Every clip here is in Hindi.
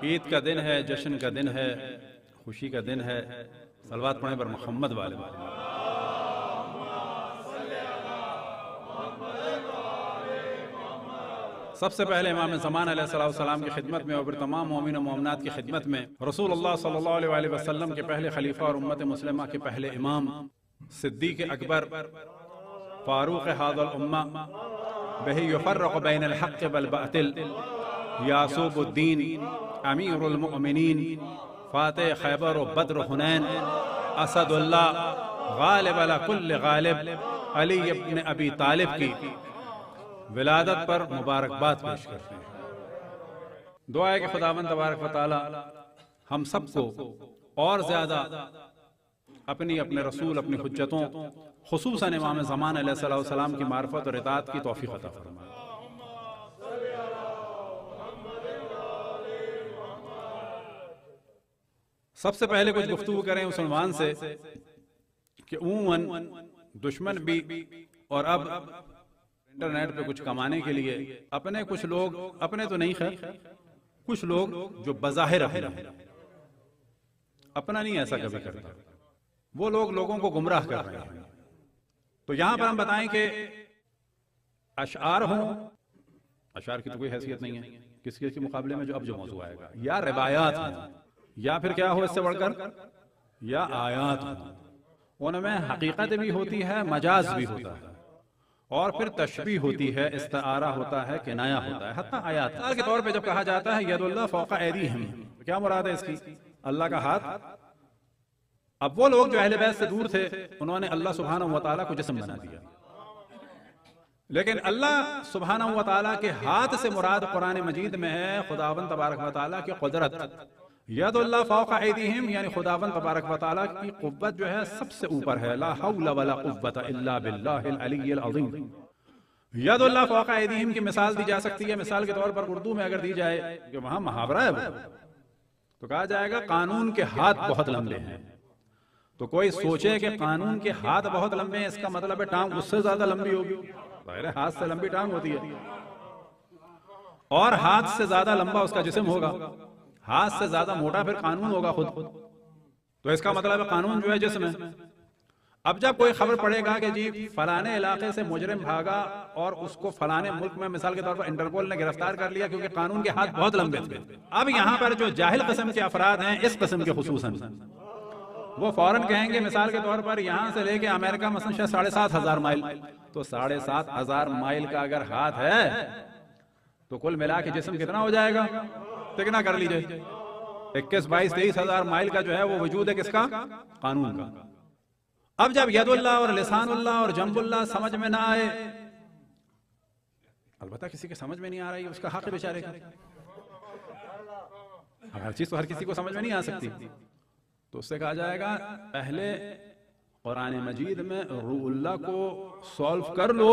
ईद का दिन है, जश्न का दिन है, खुशी का दिन है। सलवात पढ़े पर मोहम्मद वाले। सबसे पहले इमाम ज़मान अलैहिस्सलाम की खिदमत में और फिर तमाम मोमिन और मोमिनात की खिदमत में रसूलुल्लाह सल्लल्लाहु अलैहि वसल्लम के पहले खलीफा और उम्मत मुस्लिमा के पहले इमाम सिद्दीक़ अकबर फारूक हाज़िल उम्मा बही युफ़र्रिक़ु बैनल हक़्क़ि वल बातिल यासूबुद्दीन अमीरुल मुअमिनीन फ़ातिह खैबर व बद्र हुनैन असदुल्लाह गालिब अला कुल्ल गालिब अली इब्न अबी तालिब की विलादत पर मुबारकबाद पेश करते हैं। दुआ है कि खुदावंद तबारक व तआला हम सबको और ज्यादा अपनी अपने रसूल अपनी हुज्जतों खुसूसन इमाम ज़मान अलैहिस्सलाम की मार्फत और इताअत की तौफीक अता फरमाए। सबसे पहले कुछ गुफ्तगू करें उस उन्वान से कि उमूमन दुश्मन भी और अब इंटरनेट पे कुछ कमाने के लिए अपने कुछ लोग, अपने तो नहीं खैर, कुछ लोग जो बज़ाहिर अपना नहीं ऐसा कभी करता, वो लोग लोगों को गुमराह कर रहे हैं। तो यहां पर हम बताएं कि अशआर हों, अशआर की तो कोई हैसियत नहीं है किसी के मुकाबले में जो अब जो मौजूद आएगा, या रिवायात हों, या फिर क्या हो इससे बढ़कर, या आयात हों। उनमें हकीकत भी होती है, मजाज भी होता है, और फिर तशबीह होती है, इस्तारा होता है, किनाया होता है, हत्ता आयात के तौर पे जब कहा जाता है यदुल्लाह फौका ऐदीहिम, तो क्या मुराद है इसकी? अल्लाह का हाथ। अब वो लोग जो अहले बैत से दूर थे उन्होंने अल्लाह सुब्हानहू व तआला को जिस्म बना दिया, लेकिन अल्लाह सुब्हानहू व तआला के हाथ से मुराद कुरान मजीद में है खुदावंद तबारक व तआला की कुदरत। यदुल्लाह फौका ऐदीहिम यानी खुदावंद तबारक व तआला की कुव्वत जो है सबसे ऊपर है। ला हौला वला कुव्वता इल्ला बिल्लाहिल अलिय्यिल अज़ीम। यदुल्लाह फौका ऐदीहिम की मिसाल दी जा सकती है, मिसाल के तौर पर उर्दू में अगर दी जाए कि वहां मुहावरा है तो कहा जाएगा कानून के हाथ बहुत लंबे हैं। तो कोई सोचे कि कानून के हाथ बहुत लंबे हैं, इसका मतलब है टांग उससे ज्यादा लंबी होगी। हाथ से लंबी टांग होती है, और हाथ से ज्यादा लंबा उसका जिस्म होगा, हाथ से ज्यादा मोटा फिर कानून होगा खुद। तो इसका मतलब है कानून जो है जिस्म है। अब जब कोई खबर पड़ेगा कि जी फलाने इलाके से मुजरिम भागा और उसको फलाने मुल्क में मिसाल के तौर पर इंटरपोल ने गिरफ्तार कर लिया क्योंकि कानून के हाथ बहुत लंबे थे। अब यहाँ पर जो जाहिल किस्म के अफराद हैं, इस किस्म के खुसूसन, वो फौरन कहेंगे मिसाल के तौर पर यहाँ से लेके अमेरिका मसलन 7,500 माइल, तो 7,500 माइल का अगर हाथ है तो कुल मिला के जिस्म कितना हो जाएगा? कितना कर लीजिए, 21, 22, 23,000 माइल का जो है वो वजूद है किसका? कानून का। अब जब यदुल्लाह और लिसानुल्लाह और जंबुल्लाह समझ में ना आए, अलबत्ता किसी के समझ में नहीं आ रही, उसका हक है बेचारे का, हर चीज तो हर किसी को समझ में नहीं आ सकती। तो उससे कहा जाएगा पहले कुरान मजीद में रूउल्लाह को सॉल्व कर लो,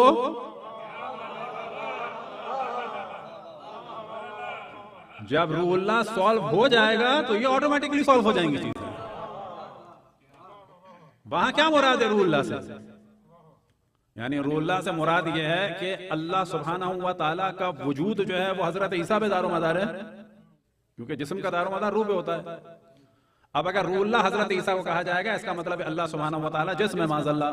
जब रूउल्लाह सॉल्व हो जाएगा तो ये ऑटोमेटिकली सॉल्व हो जाएंगी चीजें। वहां क्या मुराद है रूउल्लाह से? यानी रूउल्लाह से मुराद ये है कि अल्लाह सुब्हानहू व तआला का वजूद जो है वो हजरत ईसा पे दारो मदार है, क्योंकि जिस्म का दारो मदार रूह पे होता है। अब अगर रूउल्लाह हजरत ईसा को कहा जाएगा, इसका मतलब है अल्लाह सुब्हानहू व तआला जिस्म है माज़अल्लाह।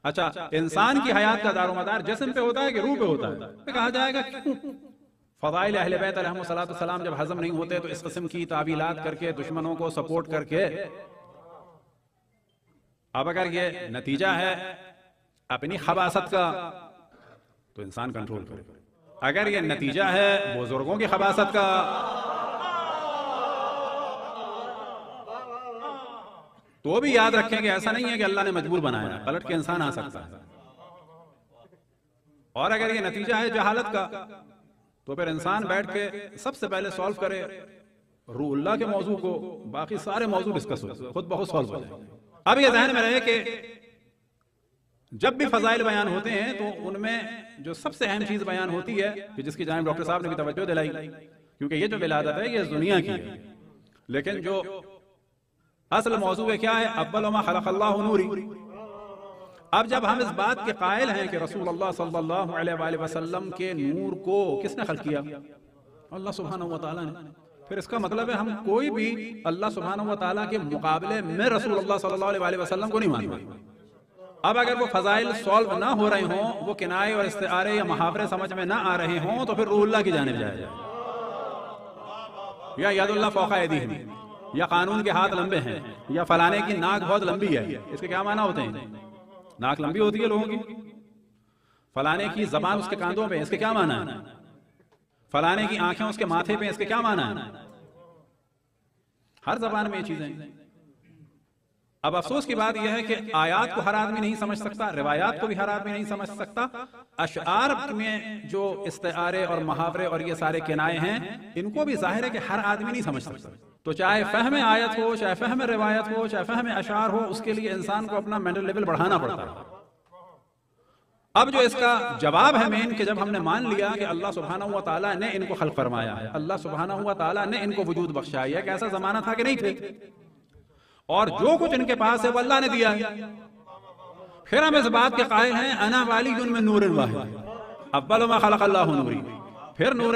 अच्छा, इंसान की हयात का दारो मदार जिस्म पे होता है कि रूह पे होता है? तो कहा जाएगा क्यों? फ़ज़ाइल अहले बैत अलैहिस्सलाम जब हजम नहीं होते तो इस किस्म की तावीलात करके दुश्मनों को सपोर्ट करके, अब अगर ये नतीजा है अपनी खबासत का तो इंसान कंट्रोल करे, अगर ये नतीजा है बुजुर्गों की खबासत का तो भी याद रखें कि ऐसा नहीं है कि अल्लाह ने मजबूर बनाया, पलट के इंसान आ सकता है। और अगर ये नतीजा है जहालत का तो फिर इंसान बैठ के सबसे पहले सॉल्व करे रूउल्लाह के मौजू को, बाकी सारे मौजू डिस्कस हो खुद बहुत सॉल्व हो जाएंगे। अब ये ध्यान में रहे कि जब भी फजाइल बयान होते हैं तो उनमें जो सबसे अहम चीज बयान होती है कि जिसकी जानिब डॉक्टर साहब ने भी तवज्जो दिलाई, क्योंकि ये जो विलादत है ये दुनिया की है, लेकिन जो असल मौजू है क्या है? अव्वल मा खलक़ल्लाहु नूरी। अब जब हम इस बात के कायल हैं कि रसूलुल्लाह सल्लल्लाहु अलैहि वसल्लम के नूर को किसने खल्क किया? अल्लाह सुब्हानहू व तआला ने। फिर इसका मतलब है हम कोई भी अल्लाह सुब्हानहू व तआला के मुकाबले में रसूलुल्लाह सल्लल्लाहु अलैहि वसल्लम को नहीं मानते। अब अगर वो फजाइल सॉल्व ना हो रहे हों, वो किनाए और इस्तिआरे या मुहावरे समझ में ना आ रहे हों, तो फिर रूहुल्लाह की जानिब जाया जाए, या यदुल्लाह फौका ऐदीहिम, या कानून के हाथ लंबे हैं, या फलाने की नाक बहुत लंबी है। इसके क्या माना होते हैं? नाक लंबी होती है लोगों की। फलाने की जबान उसके कांधों पे, इसके क्या माना है? फलाने की आंखें उसके माथे पे, इसके क्या माना है? हर जबान में ये चीजें। अब अफसोस की बात यह है कि आयात को हर आदमी नहीं समझ सकता, रिवायात को भी हर आदमी नहीं समझ सकता। अशआर में जो इस्तिआरे और मुहावरे और ये सारे किनाए हैं, इनको भी जाहिर है कि हर आदमी नहीं समझ सकता। तो चाहे फहम आयत हो, चाहे फहम रिवायत हो, चाहे फहम अशआर हो, उसके लिए इंसान को अपना मेंटल लेवल बढ़ाना पड़ता है। अब जो इसका जवाब है मेन, कि जब हमने मान लिया कि अल्लाह सुब्हानहू व तआला ने इनको खल्क फरमाया है, अल्लाह सुब्हानहू व तआला ने इनको वजूद बख्शा है, एक ऐसा जमाना था कि नहीं थे, और जो कुछ इनके पास है वो अल्लाह ने दिया है। फिर हम इस बात के कायल हैं, अना वालियुन मिन नूरिन वाहिद, अव्वल मा खलक़ल्लाहु नूरी, फिर नूर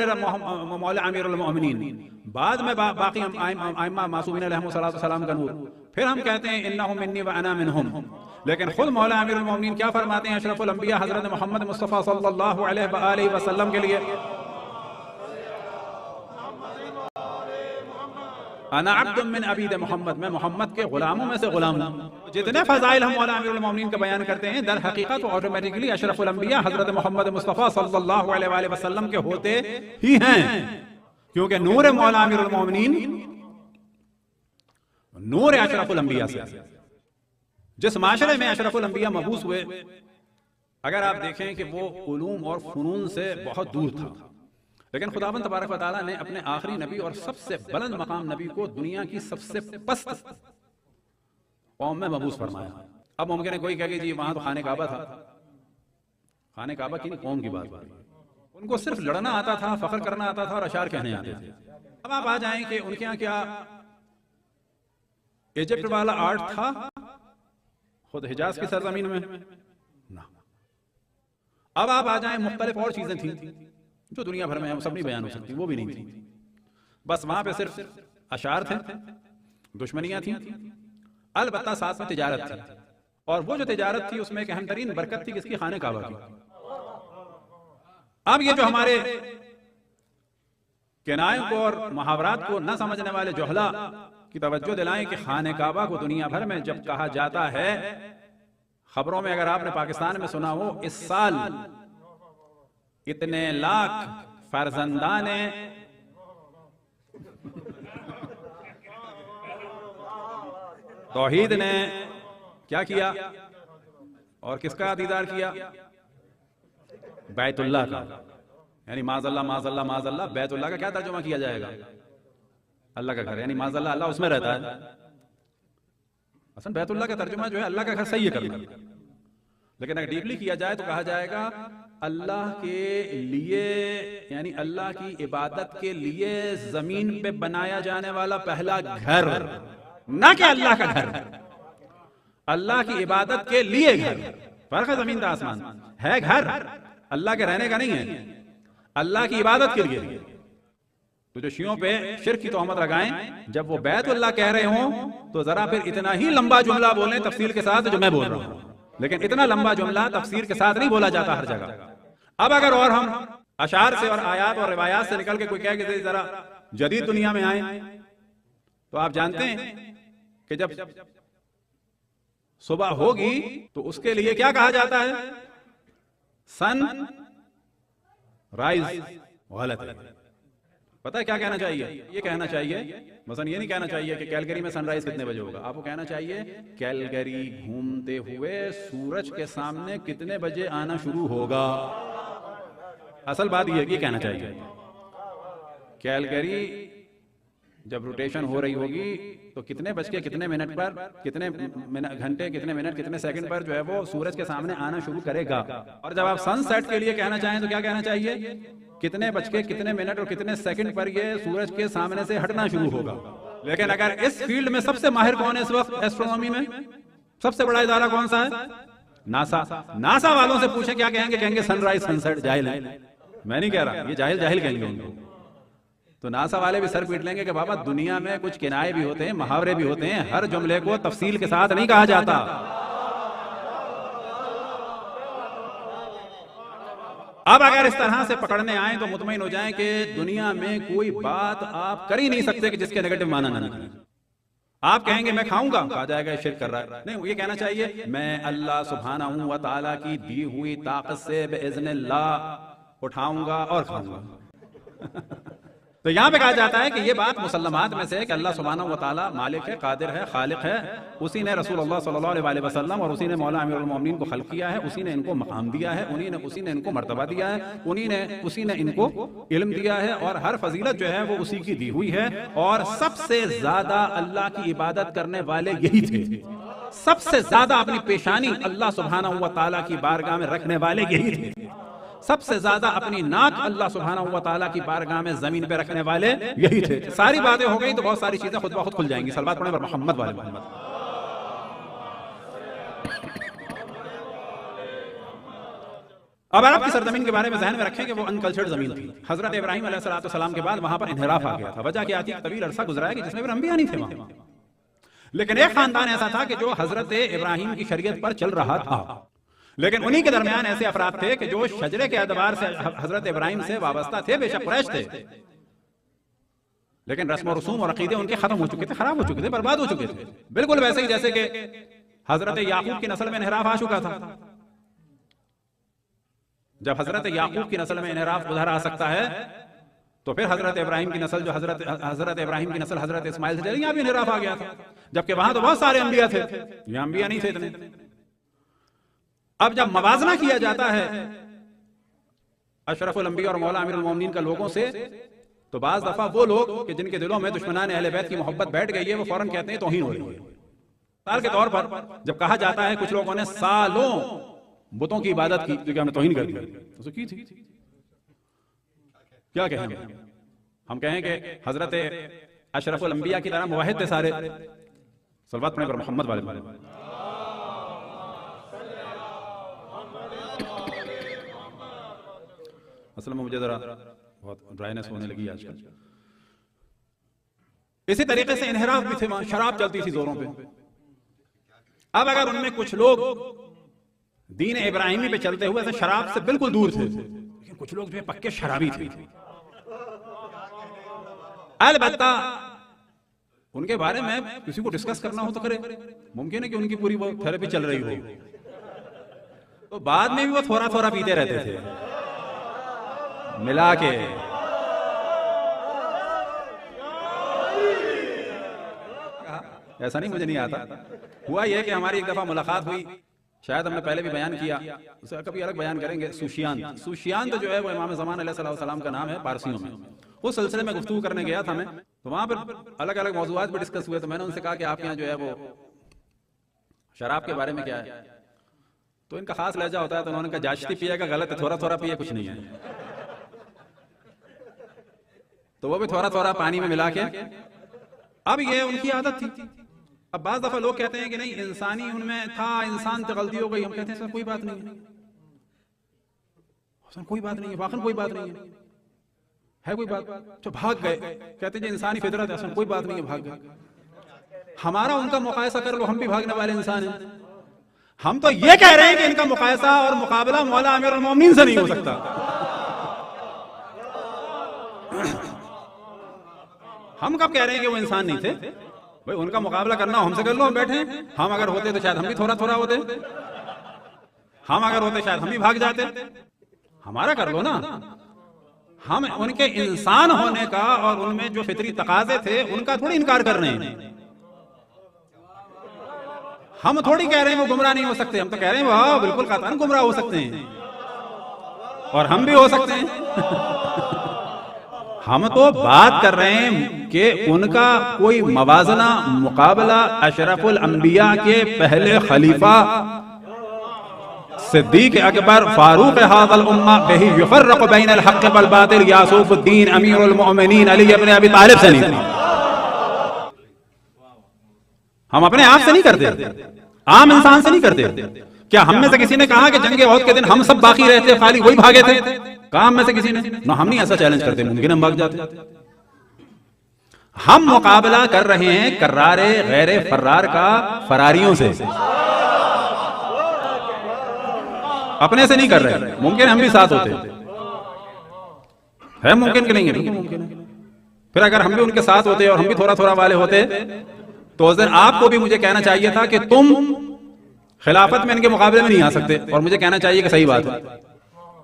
मौला अमीरुल मोमिनीन, बाद में बाकी आइम्मा मासूमीन अलैहिस्सलाम का नूर। फिर हम कहते हैं इन्नहुम मिन्नी व अना मिनहुम, लेकिन खुद मौला अमीरुल मोमिनीन क्या फरमाते हैं अशरफुल अंबिया हजरत मोहम्मद मुस्तफ़ा सल्लल्लाहु अलैहि वसल्लम के लिए? अना अब्दुम मिन अबीद मोहम्मद, मैं मोहम्मद के गुलामों में से गुलाम हूं। जितने फजाइल हम मौला अमीरुल मोमिनीन का बयान करते हैं, दर हकीकत ऑटोमेटिकली अशरफुल अंबिया हजरत मोहम्मद मुस्तफ़ा सल्लल्लाहु अलैहि वसल्लम के होते ही हैं, क्योंकि नूर मौला अमीरुल मोमिनीन नूर अशरफुल अंबिया से। जिस माशरे में अशरफुल अंबिया मबूस हुए, अगर आप देखें कि वो उलूम और फुनून से बहुत दूर था, लेकिन खुदावंद तबारक व तआला ने अपने आखिरी नबी और सबसे बुलंद मकाम नबी को दुनिया की सबसे पस्त कौम में मबूस फरमाया। अब मुमकिन है कोई कहे कि जी वहां तो खाने काबा था, खाने काबा की कौम की बात, उनको सिर्फ लड़ना आता था, फख्र करना आता था और अशार कहने आते थे। अब आप आ जाएं कि उनके यहाँ क्या इजिप्ट वाला आर्ट था खुद हिजाज की सरजमीन में ना। अब आप आ जाएं मुख्तलिफ और चीजें थी जो दुनिया भर में हम सब नहीं बयान हो सकती, वो भी नहीं थी। बस वहां पे सिर्फ अशार थे, दुश्मनियां थी, अलबत्ता साथ में तिजारत थी, और वो जो तिजारत थी उसमें एक अहम तरीन बरकत थी किसकी? खाने काबा की। अब ये जो हमारे किनायों को और मुहावरात को न समझने वाले जोहला की तवज्जो दिलाएं कि खाने काबा को दुनिया भर में जब कहा जाता है, खबरों में अगर आपने पाकिस्तान में सुना हो, इस साल इतने लाख फर्जंदाने तौहीद ने क्या किया और किसका दीदार किया? बैतुल्लाह का, यानी माज़अल्लाह माज़अल्लाह माज़अल्लाह, बैतुल्लाह का क्या तर्जुमा किया जाएगा? अल्लाह का घर, यानी माज़अल्लाह अल्लाह उसमें रहता है। असल बैतुल्लाह का तर्जुमा जो है अल्लाह का घर सही है करना, लेकिन अगर डीपली किया जाए तो कहा जाएगा अल्लाह के लिए, यानी अल्लाह की इबादत के लिए जमीन पे बनाया जाने वाला पहला घर, ना कि अल्लाह का घर, अल्लाह की इबादत के लिए घर। फर्क है जमीन का आसमान। है घर अल्लाह के रहने का नहीं है, अल्लाह की इबादत के लिए। तो जो शियों पे शिर्क की तोहमत लगाएं, जब वो बैतुल्लाह कह रहे हों तो जरा फिर इतना ही लंबा जुमला बोलें तफसीर के साथ जो मैं बोल रहा हूं, लेकिन इतना लंबा जुमला तफसीर के साथ नहीं बोला जाता हर जगह। अब अगर और हम अशार से और आयात और रिवायात से निकल के कोई कहे कि जरा जदीद दुनिया में आए, तो आप जानते हैं कि जब सुबह होगी तो उसके लिए क्या कहा जाता है? Sunrise. गलत है। पता है क्या कहना चाहिए? ये कहना चाहिए, मसलन ये नहीं कहना चाहिए कि कैलगरी में सनराइज कितने बजे होगा, आपको कहना चाहिए कैलगरी घूमते हुए सूरज के सामने कितने बजे आना शुरू होगा। असल बात ये कहना चाहिए कैलगरी जब रोटेशन हो रही होगी तो कितने बज के कितने मिनट पर, कितने घंटे, कितने मिनट, कितने सेकंड पर जो है वो सूरज के सामने आना शुरू करेगा। और जब आप सनसेट के लिए कहना चाहें तो क्या कहना चाहिए? कितने बज के कितने मिनट और कितने सेकंड पर ये सूरज के सामने से हटना शुरू होगा। लेकिन अगर इस फील्ड में सबसे माहिर कौन है इस वक्त एस्ट्रोनॉमी में? सबसे बड़ा इदारा कौन सा है? नासा। नासा वालों से पूछे क्या कहेंगे? कहेंगे सनराइज सनसेट। जाहिल है, मैं नहीं कह रहा, ये जाहिल जाहिल कहेंगे उनको। तो नासा वाले भी सर पीट लेंगे कि बाबा दुनिया में कुछ किनाए भी होते हैं, मुहावरे भी होते हैं, हर जुमले को तफसील के साथ नहीं कहा जाता। अब अगर इस तरह से पकड़ने आए तो मुतमईन हो जाएं कि दुनिया में कोई बात आप कर ही नहीं सकते कि जिसके नेगेटिव माना ना निकले। आप कहेंगे मैं खाऊंगा, कहा जाएगा शिर्क कर रहा है। नहीं, ये कहना चाहिए मैं अल्लाह सुब्हानहू व तआला की दी हुई ताकत से बिइज़्निल्लाह उठाऊंगा और खाऊंगा। तो यहां पे कहा जाता है कि ये बात मुसल्लमात में से है कि अल्लाह सुब्हानहू व तआला मालिक है, कादिर है, खालिक है। उसी ने रसूलुल्लाह सल्लल्लाहु अलैहि वसल्लम और उसी ने मौला अमीरुल मोमिनीन को खल्क किया है, उसी ने इनको मकाम दिया है, उसी ने इनको मर्तबा दिया है, उसी ने इनको इल्म दिया है और हर फजीलत जो है वो उसी की दी हुई है। और सबसे ज्यादा अल्लाह की इबादत करने वाले यही थे, सबसे ज्यादा अपनी पेशानी अल्लाह सुब्हानहू व तआला की बारगाह में रखने वाले यही थे, सबसे ज्यादा अपनी नाक अल्लाह सुब्हानहू व तआला की बारगाह में जमीन पे रखने वाले यही थे। सारी बातें हो गई तो बहुत सारी चीजें खुद ब खुद खुल जाएंगी। सलवात पढ़े मोहम्मद वाले मोहम्मद। अब अरब की सरजमीन के बारे में ज़हन में रखें कि वो अनकल्चर्ड जमीन थी। हजरत इब्राहिम अलैहिस्सलाम के बाद वहां पर इन्हिराफ आ गया था। वजह क्या थी? तवील अरसा गुजरा है कि जिसमें फिर अंबिया नहीं थे वहां। लेकिन एक खानदान ऐसा था कि जो हजरत इब्राहिम की शरीयत पर चल रहा था, लेकिन उन्हीं के दरमियान ऐसे अफराद थे कि जो शजरे के एतबार से हजरत इब्राहिम से वाबस्ता थे, बेशक कुरैश थे, लेकिन रस्म और रसूम और अकीदे उनके खत्म हो चुके थे, खराब हो चुके थे, बर्बाद हो चुके थे। बिल्कुल वैसे ही जैसे कि हजरत याकूब की नस्ल में इन्हिराफ आ चुका था। जब हजरत याकूब की नस्ल में इन्हिराफ उधर आ सकता है तो फिर हजरत इब्राहिम की नस्ल जो हजरत इब्राहिम की नस्ल हजरत इस्माइल से चली, यहां भी इन्हिराफ आ गया था, जबकि वहां तो बहुत सारे अंबिया थे, यहां अंबिया नहीं थे इतने। अब जब मवाजना किया जाता है अशरफुल अंबिया और मौला अमीरुल मोमिनीन का लोगों से, तो बाज दफा वो लोग कि जिनके दिलों में दुश्मनान अहले बैत की मोहब्बत बैठ गई है, वो फौरन कहते हैं तौहीन हो रही है। मिसाल के तौर पर जब कहा जाता है कुछ लोगों ने सालों बुतों की इबादत की, जो कि हमने तौहीन कर दी, तो की थी, क्या कहेंगे हम? कहें कि हजरत अशरफुल अंबिया की तरह मुवाहिद थे सारे। सलवात पढ़े पर मोहम्मद वाले। असल में मुझे जरा बहुत ड्राइनेस होने लगी आजकल। इसी तरीके से इन्हिराफ भी थे, वहां शराब चलती थी जोरों पे। अब अगर उनमें कुछ लोग दीन इब्राहिमी पे चलते हुए ऐसे शराब से बिल्कुल दूर थे, लेकिन कुछ लोग जो पक्के शराबी थे, अलबत्ता उनके बारे में किसी को डिस्कस करना हो तो करे, मुमकिन है कि उनकी पूरी वो थेरेपी चल रही हो, तो बाद में भी वो थोड़ा थोड़ा पीते रहते थे मिला के। ऐसा नहीं मुझे नहीं आता। हुआ यह कि हमारी एक दफा मुलाकात हुई, शायद हमने पहले भी बयान किया, उसे कभी अलग बयान करेंगे। सुशियान तो जो है वो इमाम ज़मान अलैहिस्सलाम का नाम है पारसियों में। उस सिलसिले में गुफ्तगू करने गया था मैं, तो वहां पर अलग अलग मौजूआत पर डिस्कस हुए। तो मैंने उनसे कहा कि आपके यहाँ जो है वो शराब के बारे में क्या है, तो इनका खास लहजा होता है, तो उन्होंने कहा जाश्ती पिएगा गलत है, थोड़ा थोड़ा पिए कुछ नहीं है। तो वो भी थोड़ा थोड़ा पानी में मिला के, अब ये उनकी आदत थी। अब बाज़ दफा लोग कहते हैं कि नहीं इंसानी उनमें था, इंसान से गलती हो गई। हम कहते हैं सर कोई बात नहीं है, सर कोई बात नहीं है, वाकई कोई बात नहीं है कोई बात। तो भाग गए, कहते हैं इंसानी फितरत है, सर कोई बात नहीं है, भाग गए। हमारा उनका मुकायसा कर लो, हम भी भागने वाले इंसान हैं। हम तो ये कह रहे हैं कि इनका मुकायसा और मुकाबला मौला अमीरुल मोमिनीन से नहीं हो सकता। हम कब कह रहे हैं कि वो इंसान नहीं थे? भाई उनका मुकाबला करना हमसे कर लो, हम बैठे हैं। हम अगर होते तो शायद हम भी थोड़ा थोड़ा होते, हम अगर होते शायद हम भी भाग जाते। हमारा कर लो ना। हम उनके इंसान होने का और उनमें जो फितरी तकाजे थे उनका थोड़ी इनकार कर रहे हैं। हम थोड़ी कह रहे हैं वो गुमराह नहीं हो सकते, हम तो कह रहे हैं वाह बिल्कुल कतई गुमराह हो सकते हैं और हम भी हो सकते हैं। हम तो बात कर रहे हैं कि उनका कोई मवाजना मुकाबला अशरफुल अंबिया के पहले खलीफा सिद्दीक अकबर फारूक हाज़िल उम्मा बिही युफर्रिक़ु बैनल हक़्क़ वल बातिल यासूफुद्दीन अमीरुल मोमिनीन अली इब्न अबी तालिब से नहीं थी। हम अपने आप से नहीं करते, आम इंसान से नहीं करते। क्या हम में से किसी ने कहा कि जंग उहद के दिन हम सब बाकी रहते, खाली वही भागे थे? कहा हम में से किसी ने? ना, हम नहीं ऐसा चैलेंज करते, मुमकिन हम भाग जाते। हम मुकाबला कर रहे हैं कर्रारे गैरे फर्रार का फरारियों से, अपने से नहीं कर रहे। मुमकिन हम भी साथ होते है, मुमकिन कि नहीं है? मुमकिन है। फिर अगर हम भी उनके साथ होते और हम भी थोड़ा थोड़ा वाले होते तो उस दिन आपको भी मुझे कहना चाहिए था कि तुम खिलाफत में इनके मुकाबले में नहीं आ सकते, और मुझे कहना चाहिए कि सही बात है।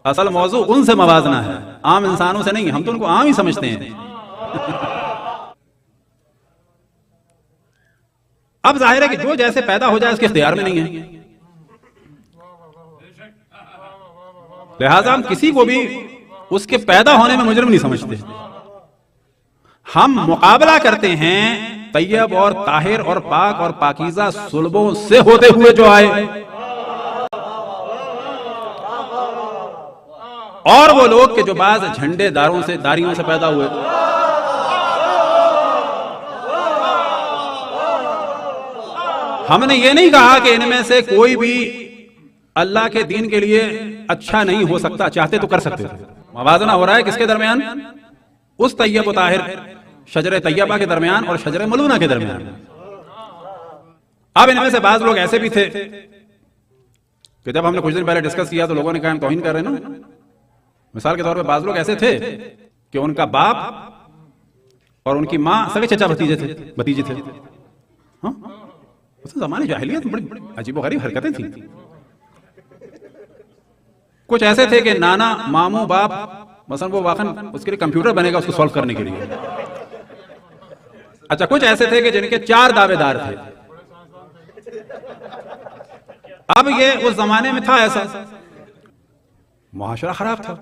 असल मौजू उनसे मवाजना है, आम इंसानों से नहीं। हम तो उनको आम ही समझते हैं। अब जाहिर है कि जो जैसे पैदा हो जाए उसके इख्तियार में नहीं है, लिहाजा हम किसी को भी उसके पैदा होने में मुजरिम नहीं समझते। हम मुकाबला करते हैं तैयब और ताहिर और पाक और पाकीज़ा सुलभों से होते हुए जो आए, और वो लोग के जो बाज झंडे दारों से दारियों से पैदा हुए। हमने ये नहीं कहा कि इनमें से कोई भी अल्लाह के दीन के लिए अच्छा नहीं हो सकता, चाहते तो कर सकते थे। मवाजना हो रहा है किसके दरमियान? उस तैयब और ताहिर शजरे तैयबा के दरमियान और शजरे मलूना के दरमियान। अब इनमें से बाज लोग ऐसे भी थे कि जब हमने कुछ दिन पहले डिस्कस किया तो लोगों ने कहा हम तौहीन कर रहे हैं ना। मिसाल के तौर पे बाज लोग ऐसे थे कि उनका बाप और उनकी मां सगे चचा भतीजे थे। हाँ, उस जमाने जाहिलियत बड़ी अजीबोगरीब हरकतें थी। कुछ ऐसे थे कि नाना मामू बाप, मसलन वो वाकन उसके लिए कंप्यूटर बनेगा उसको सॉल्व करने के लिए। अच्छा, कुछ ऐसे थे कि जिनके 4 दावेदार थे। अब ये उस जमाने में था ऐसा, मुआशरा खराब था,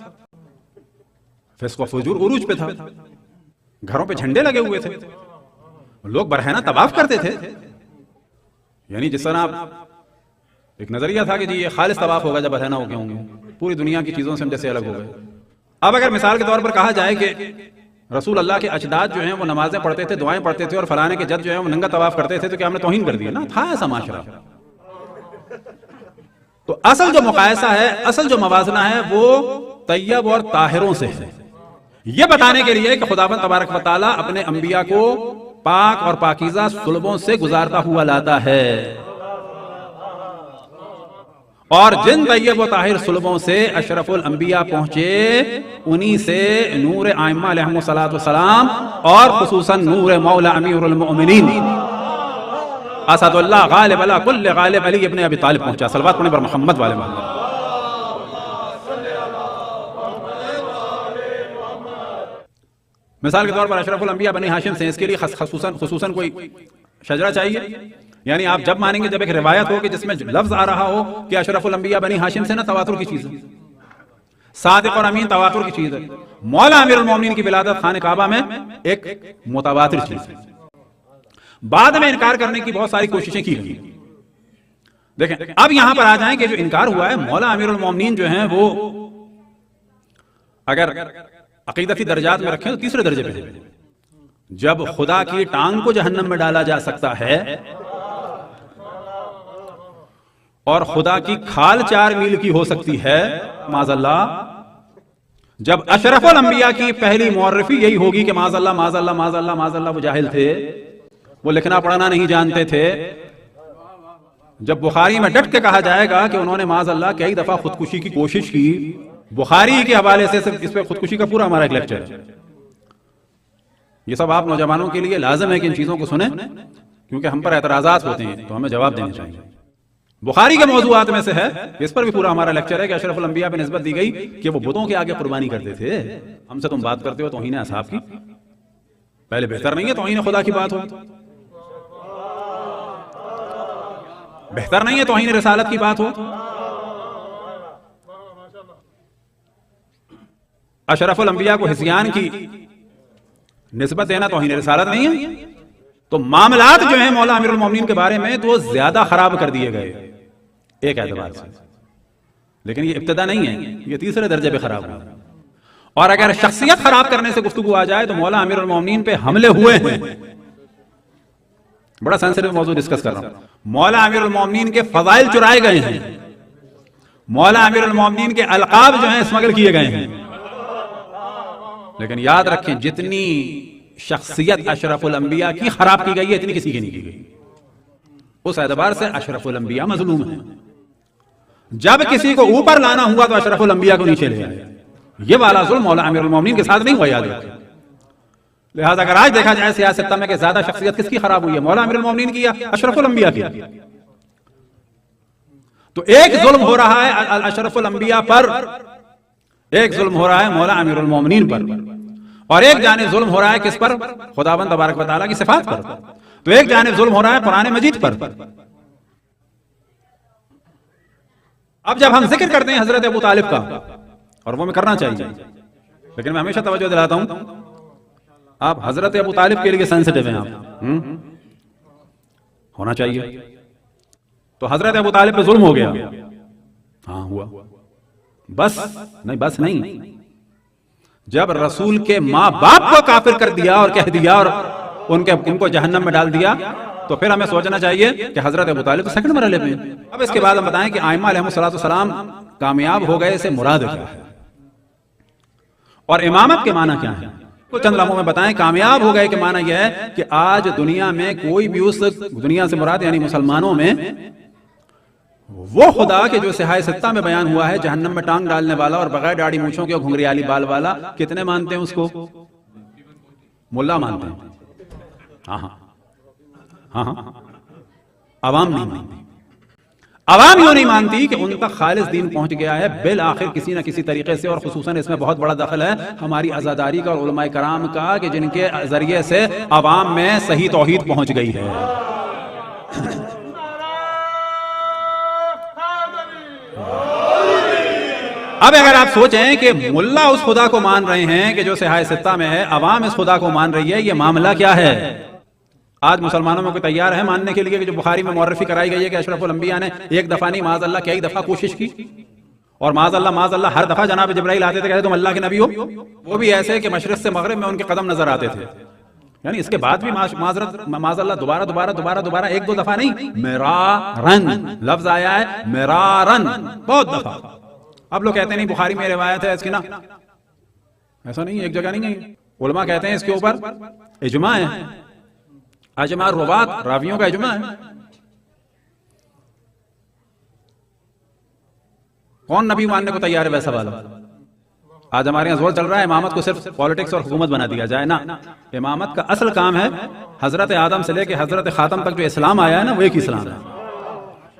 फिस्क व फुजूर उरूज पे था, घरों पे झंडे लगे हुए थे, लोग बरहना तवाफ करते थे। यानी जिस तरह एक नजरिया था कि जी ये खालिस तवाफ होगा जब बरहना हो गए होंगे, पूरी दुनिया की चीजों से हम जैसे अलग हो गए। अब अगर मिसाल के तौर पर कहा जाए कि रसूल अल्लाह के अजदाद जो हैं वो नमाजें पढ़ते थे, दुआएं पढ़ते थे, और फलाने के जद जो है वो नंगा तवाफ करते थे, तो क्या हमने तौहीन कर दिया? ना, था ऐसा माशरा। तो असल जो मुकायसा है, असल जो मवाजना है वो तैयब और ताहिरों से है, यह बताने के लिए कि खुदावंद तबारक व तआला अपने अंबिया को पाक और पाकीज़ा सुलभों से गुजारता हुआ लाता है, और जिन तैयब व ताहिर सुलभों से अशरफुल अंबिया पहुंचे उन्हीं से नूर आइम्मा अलैहिमुस्सलातु वस्सलाम और खुसूसन नूर मौला अमीरुल मोमिनीन असदुल्लाह गालिब अला कुल्ल गालिब अली इब्न अबी तालिब पहुंचा। सलवात पढ़ने पर मोहम्मद वाले मोहम्मद। मिसाल के तौर पर अशरफुल अंबिया बनी हाशिम से, इसके लिए खुसूसन कोई शजरा चाहिए? यानी आप जब मानेंगे जब एक रिवायत हो कि जिसमें लफ्ज आ रहा हो कि अशरफुल अंबिया बनी हाशिम से, ना तवातुर की चीज है, सादिक और अमीन तवातुर की चीज है। मौला अमीरुल मोमिनीन की विलादत खाने काबा में एक मुतवातिर चीज है। बाद में इनकार करने की बहुत सारी कोशिशें की गई। देखें, अब यहां पर आ जाएं कि जो इनकार हुआ है, मौला अमीरुल मोमिनीन जो हैं वो अगर अकीदती दर्जात में रखें तो तीसरे दर्जे पे है। जब खुदा की टांग को जहन्नम में डाला जा सकता है और खुदा की खाल 4 मील की हो सकती है, माज़अल्लाह, जब अशरफुल अंबिया की पहली मुअर्रिफी यही होगी कि माज़अल्लाह माज़अल्लाह माज़अल्लाह माज़अल्लाह, वो जाहिल थे, वो लिखना पढ़ना नहीं जानते थे। जब बुखारी में डट के कहा जाएगा कि उन्होंने माज़अल्लाह कई दफा खुदकुशी की कोशिश की, बुखारी के हवाले से इस पे खुदकुशी का पूरा हमारा एक लेक्चर है। ये सब आप नौजवानों के लिए लाजिम है कि इन चीजों को सुने, क्योंकि हम पर एतराजात होते हैं तो हमें जवाब देने चाहिए। बुखारी के मौजूआत में से है, इस पर भी पूरा हमारा लेक्चर है कि अशरफुल अंबिया पे निस्बत दी गई कि वो बुतों के आगे कुर्बानी करते थे। हमसे तुम बात करते हो तौहीन असहाब की, पहले बेहतर नहीं है तौहीन खुदा की बात हो? बेहतर नहीं है तौहीन रिसालत की बात हो? अशरफुल अंबिया को हिस्यान की निस्बत देना तौहीन रिसालत नहीं है? तो मामलात जो हैं मौला अमीरुल मोमिनीन के बारे में तो वो ज्यादा खराब कर दिए गए एक एतबार से, लेकिन ये इब्तिदा नहीं है, ये तीसरे दर्जे पे खराब हुआ। और अगर शख्सियत खराब करने से गुफ्तगू आ जाए तो मौला अमीरुल मोमिनीन पे हमले हुए हैं। बड़ा सेंसिटिव मौजू डिस्कस कर रहा हूं। मौला अमीरुल मोमिनीन के फजाइल चुराए गए हैं, मौला अमीरुल मोमिनीन के अलकाब जो हैं स्मगल किए गए हैं। लेकिन याद रखें, जितनी शख्सियत अशरफुल अंबिया की खराब की गई है, इतनी किसी की नहीं की गई। उस एतबार से अशरफुल अंबिया मजलूम है। जब किसी को ऊपर लाना हुआ तो अशरफुल अंबिया को नीचे ले आए। ये वाला जुल्म मौला अमीरुल मोमिनीन के साथ नहीं हुआ, याद रखें। लिहाजा अगर आज देखा जाए सियासत में कि ज्यादा शख्सियत किसकी खराब हुई है, मौला अमीरुल मोमिनीन की या अशरफुल अंबिया की? तो एक जुल्म हो रहा है अशरफुल अंबिया पर, एक जुल्म हो रहा है मौला अमीरुल मोमिनीन पर, और एक जानिब जुल्म हो रहा है किस पर? खुदावंद तबारक व तआला की सिफात पर। तो एक जानिब जुल्म हो रहा है कुरान मजीद पर। अब जब हम जिक्र करते हैं हजरत अबू तालिब का, और वो मैं करना चाहिए, लेकिन मैं हमेशा तवज्जो दिलाता हूं, आप हजरत अबू तालिब के लिए सेंसिटिव हैं, आप होना चाहिए। तो हजरत अबू तालिब पे जुल्म हो गया, हाँ हुआ, बस नहीं, जब रसूल के माँ बाप को काफिर कर दिया और कह दिया और उनको जहन्नम में डाल दिया, तो फिर हमें सोचना चाहिए कि हजरत अबू तालिब तो सेकंड मरहले में। अब इसके बाद हम बताएं कि आइमा अलैहिस्सलाम कामयाब हो गए से मुराद क्या है और इमामत के माना क्या है। तो चंद लम्हों में बताएं। कामयाब हो गए के माना यह है कि आज दुनिया में कोई भी, उस दुनिया से मुराद यानी मुसलमानों में, वो खुदा के जो सिहाए सित्ता में बयान हुआ है, जहन्नम में टांग डालने वाला और बगैर दाढ़ी मूंछों के घुंघरियाली बाल वाला, कितने मानते हैं उसको? मुल्ला मानते हैं, हाँ, अवाम नहीं मानती। अवाम यूं नहीं मानती कि उन तक खालिस दीन पहुंच गया है बिल आखिर किसी न किसी तरीके से, और खुसूसन इसमें बहुत बड़ा दखल है हमारी अज़ादारी का और उलमाए कराम का, कि जिनके जरिए से अवाम में सही तौहीद पहुंच गई है। अब अगर आप सोचें कि मुल्ला उस खुदा को मान रहे हैं कि जो सिहाए सित्ता में है, अवाम इस खुदा को मान रही है, ये मामला क्या है? आज मुसलमानों में कोई तैयार है मानने के लिए कि जो बुखारी में मुअर्रिफी कराई गई है कि अशरफुल अंबिया ने एक दफा नहीं माज़अल्लाह कई दफा कोशिश की, और माज़अल्लाह हर दफा जनाब जिब्राइल आते थे, कहते तुम अल्लाह के नबी हो, वो भी ऐसे कि मशरिक से मगरिब में उनके कदम नजर आते थे। यानी इसके बाद भी माज़अल्लाह दोबारा एक दो दफा नहीं, मिरारन लफ्ज आया है, मिरारन, बहुत दफा। अब लोग कहते हैं नहीं बुखारी में रिवायत है इसकी, ना ऐसा नहीं, एक जगह नहीं है। उलमा कहते हैं इसके ऊपर इजमा है, अजमा रुवात, रावियों का इजमा है। कौन नबी मानने को तैयार है वैसा वाला? आज हमारे यहाँ जोर चल रहा है इमामत को सिर्फ पॉलिटिक्स और हुकूमत बना दिया जाए, ना। इमामत का असल काम है हजरत आदम से लेकर हजरत खातम तक जो इस्लाम आया है ना, वो एक इस्लाम है,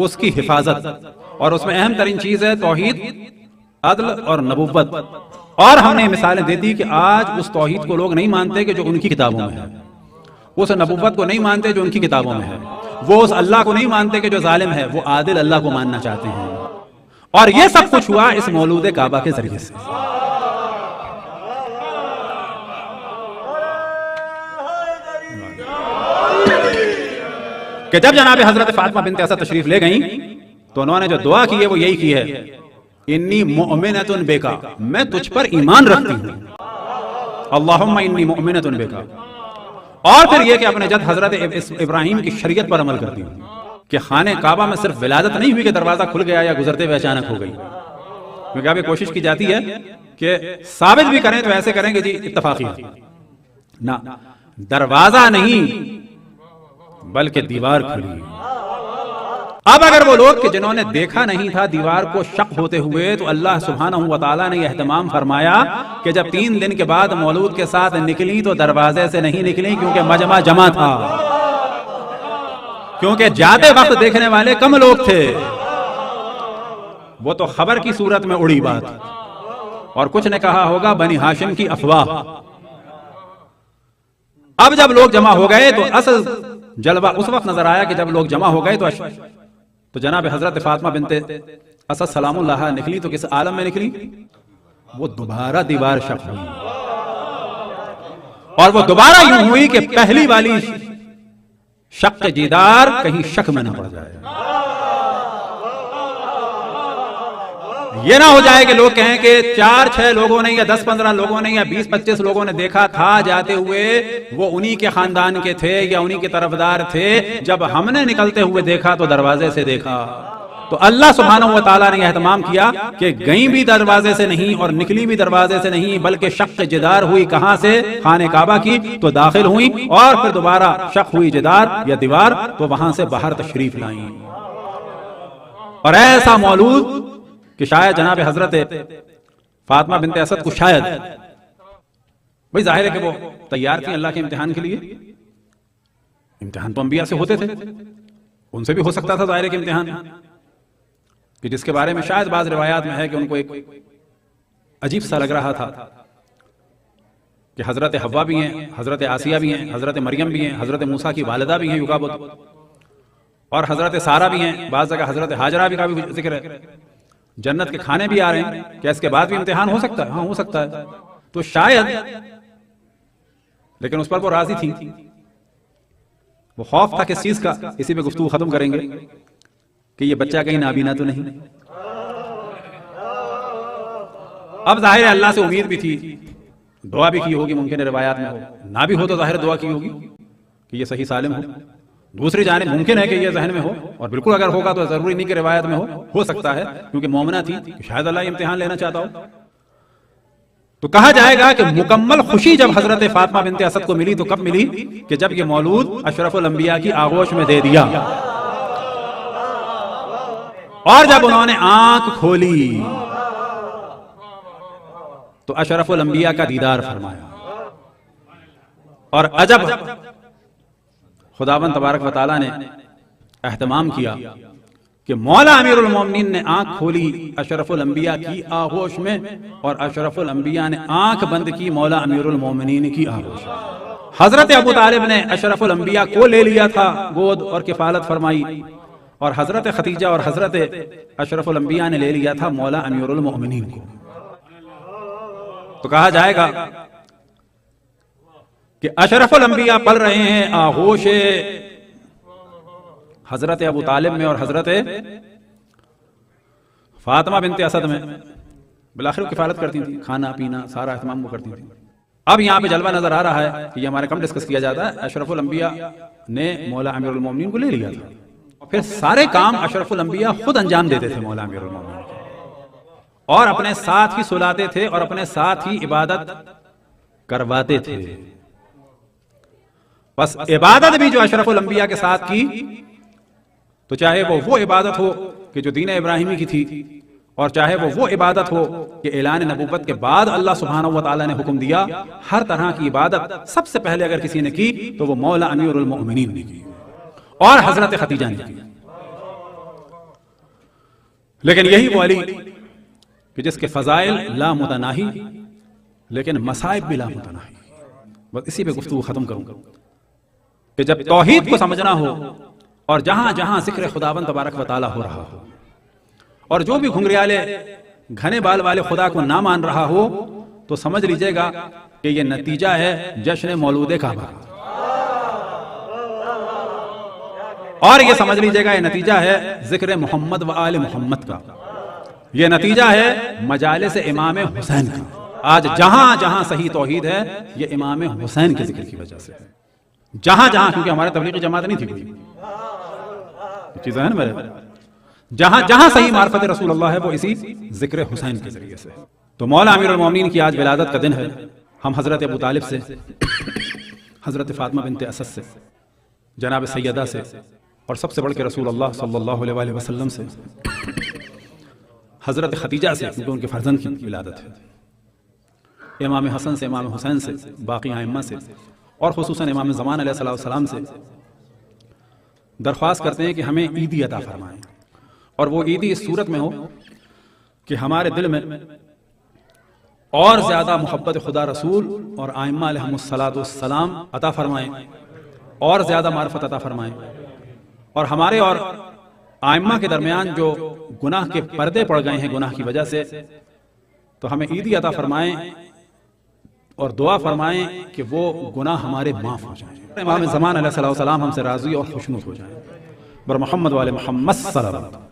उसकी हिफाजत, और उसमें अहम तरीन चीज है तौहीद, अदल और नबुव्वत। और हमने मिसालें दे दी कि आज उस तौहीद को लोग नहीं मानते कि जो उनकी किताबों में है, उस नबुव्वत को नहीं मानते जो उनकी किताबों में है, वो उस अल्लाह को नहीं मानते कि जो जालिम है, वो आदिल अल्लाह को मानना चाहते हैं। और ये सब कुछ हुआ इस मौलूद काबा के जरिए से। कि जब जनाब हजरत फातिमा बिन्त असद तशरीफ ले गई तो उन्होंने जो दुआ की है वो यही की है, इन्नी मुअमिनतुन बेका, मैं तुझ पर ईमान रखती हूँ, अल्लाहुम्मा इन्नी मुअमिनतुन बेका। और फिर यह कि अपने जद हजरत इब्राहिम की शरीयत पर अमल करती हूँ कि खाने काबा में सिर्फ विलादत नहीं हुई कि दरवाजा खुल गया या गुजरते हुए अचानक हो गई, क्योंकि अभी कोशिश की जाती है कि साबित भी करें तो ऐसे करेंगे जी इत्तफाकी ना, दरवाजा नहीं बल्कि दीवार खुली। अब अगर वो लोग कि जिन्होंने देखा नहीं था दीवार को शक होते हुए, तो अल्लाह सुब्हानहू व तआला ने एहतमाम फरमाया कि जब 3 दिन के बाद मौलूद के साथ निकली तो दरवाजे से नहीं निकली, क्योंकि मजमा जमा था, क्योंकि जाते वक्त देखने वाले कम लोग थे। वो तो खबर की सूरत में उड़ी बात, और कुछ ने कहा होगा बनी हाशिम की अफवाह। अब जब लोग जमा हो गए तो असल जलवा उस वक्त नजर आया कि जब लोग जमा हो गए तो जनाब हजरत फातिमा बिन्ते असद सलामुल्लाह निकली, तो किस आलम में निकली? वो दोबारा दीवार शक हुई, और वो दोबारा यूं हुई कि पहली वाली शक के जीदार कहीं शक में ना पड़ जाए। ये ना हो जाए कि लोग कहें कि 4-6 लोगों ने या 10-15 लोगों ने या 20-25 लोगों ने देखा था जाते हुए, वो उन्हीं के खानदान के थे या उन्हीं के तरफदार थे, जब हमने निकलते हुए देखा तो दरवाजे से देखा। तो अल्लाह सुब्हानहू व तआला ने एहतमाम किया कि गई भी दरवाजे से नहीं और निकली भी दरवाजे से नहीं, बल्कि शक जिदार हुई कहां से, खाने काबा की, तो दाखिल हुई और फिर दोबारा शक हुई जिदार या दीवार, तो वहां से बाहर तशरीफ लाई। और ऐसा मौलूद कि शायद जनाब हजरत फातिमा बिनते असद को शायद, भाई जाहिर है कि वो तैयार थी अल्लाह के इम्तिहान के लिए, इम्तिहान तो अंबिया से होते थे, उनसे भी हो सकता था जाहिर है कि इम्तिहान, कि जिसके बारे में शायद बाज रिवायात में है कि उनको एक अजीब सा लग रहा था कि हजरत हव्वा भी हैं, हजरत आसिया भी हैं, हजरत मरियम भी हैं, हजरत मूसा की वालिदा भी हैं युकाबत, और हजरत सारा भी हैं, बाज़ जगह हजरत हाजरा भी का भी जिक्र है, जन्नत के खाने भी आ रहे हैं, क्या इसके बाद भी इम्तिहान हो सकता है? हाँ हो सकता है। तो शायद, लेकिन उस पर वो राजी थी, वो खौफ था किस चीज का, इसी पे गुफ्तगू खत्म करेंगे कि ये बच्चा कहीं नाबीना तो नहीं। अब जाहिर है अल्लाह से उम्मीद भी थी, दुआ भी की होगी, मुमकिन है रिवायात में हो, ना भी हो तो जाहिर दुआ की होगी कि ये सही सालिम हो। दूसरी जानिब मुमकिन है कि ये जहन में हो, और बिल्कुल अगर होगा तो जरूरी नहीं कि रिवायत में हो सकता है क्योंकि मोमिना थी, शायद अल्लाह इम्तिहान लेना चाहता हो। तो कहा जाएगा कि मुकम्मल खुशी जब हजरत फातिमा बिनते असद को मिली तो कब मिली, कि जब ये मौलूद अशरफुल अंबिया की आगोश में दे दिया, और जब उन्होंने आंख खोली तो अशरफुल अंबिया का दीदार फरमाया। और अजब खुदावंद तबारक व तआला ने एहतमाम किया कि मौला अमीरुल मोमिनीन ने आंख खोली अशरफुल अंबिया की आगोश में, और अशरफुल अंबिया ने आंख बंद की मौला अमीरुल मोमिनीन की आगोश में। हजरत अबू तालिब ने अशरफुल अंबिया को ले लिया था गोद और किफालत फरमाई, और हजरत खतीजा और हजरत अशरफुल अंबिया ने ले लिया था मौला अमीरुल मोमिनीन को। तो कहा जाएगा कि अशरफुल अंबिया पल रहे हैं आगोश हजरत अबू तालिब में और हजरत फातिमा बिनते असद में, बिलाखिर किफालत करती थी, खाना पीना सारा एहतमाम वो करती थी। अब यहाँ पे जलवा नजर आ रहा है कि ये हमारे कम डिस्कस किया जाता है, अशरफुल अंबिया ने मौला अमीरुल मोमिनीन को ले लिया था, फिर सारे काम अशरफुल अंबिया खुद अंजाम देते थे मौला अमीरुल मोमिनीन को, और अपने साथ ही सुलाते थे और अपने साथ ही इबादत करवाते थे। बस इबादत भी जो अशरफुल अंबिया के साथ की, तो चाहे वो इबादत हो कि जो दीन इब्राहिमी की थी, और चाहे वो इबादत हो कि ऐलान नबूवत के बाद अल्लाह सुब्हानहू व तआला ने हुक्म दिया, हर तरह की इबादत सबसे पहले अगर किसी ने की तो वो मौला अमीरुल मोमिनीन ने की और हजरत खतीजा ने की। लेकिन यही वो अली कि जिसके फजाइल ला मुतनाही लेकिन मसाइब भी ला मुतनाही। बस इसी पे गुफ्तगू खत्म करूंगा कि जब तौहीद को समझना हो और जहां जहां जिक्र खुदावंद तबारक व तआला हो रहा हो, और जो भी घुंघरियाले घने बाल वाले खुदा को ना मान रहा हो, तो समझ लीजिएगा कि यह नतीजा है जश्न मौलूद काबा, और यह समझ लीजिएगा यह नतीजा है जिक्र मोहम्मद व आले मोहम्मद का, यह नतीजा है मजालिस इमाम हुसैन का। आज जहां जहां सही तौहीद है यह इमाम हुसैन के जिक्र की वजह से है, जहां जहां, क्योंकि हमारे तबलीगी जमात नहीं थी कोई चीज है ना मेरे, जहां जहां सही मार्फत रसूलुल्लाह है वो इसी जिक्र हुसैन के जरिए से। तो मौला अमीरुल मोमिनीन की आज विलादत का दिन है। हम हजरत अबू तालिब से, हजरत फातिमा बिनते असद से, जनाब सैयदा से, और सबसे बढ़ के रसूलुल्लाह सल्लल्लाहु अलैहि वसल्लम से, हजरत खतीजा से, क्योंकि उनके फर्जंद की विलादत है, इमाम हसन से, इमाम हुसैन से, बाकी आइम्मा से, और खुसूसन इमाम ज़मान अलैहिस्सलाम से दरख्वास्त करते हैं कि हमें ईदी अता फरमाएं, और वो ईदी इस सूरत में हो कि हमारे दिल में और ज्यादा मोहब्बत खुदा रसूल और आइम्मा अलैहिमुस्सलाम अता फरमाएं, और ज्यादा मार्फत अता फरमाएं, और हमारे और आइम्मा के दरमियान जो गुनाह के पर्दे पड़ गए हैं गुनाह की वजह से, तो हमें ईदी अता फरमाएं और दुआ फरमाएं कि वो गुनाह हमारे माफ हो जाएं, इमाम ज़मान अलैहिस्सलाम हमसे राज़ी और खुशनुद हो जाएं। बर मोहम्मद वाले मोहम्मद सल्लल्लाहु अलैहि वसल्लम।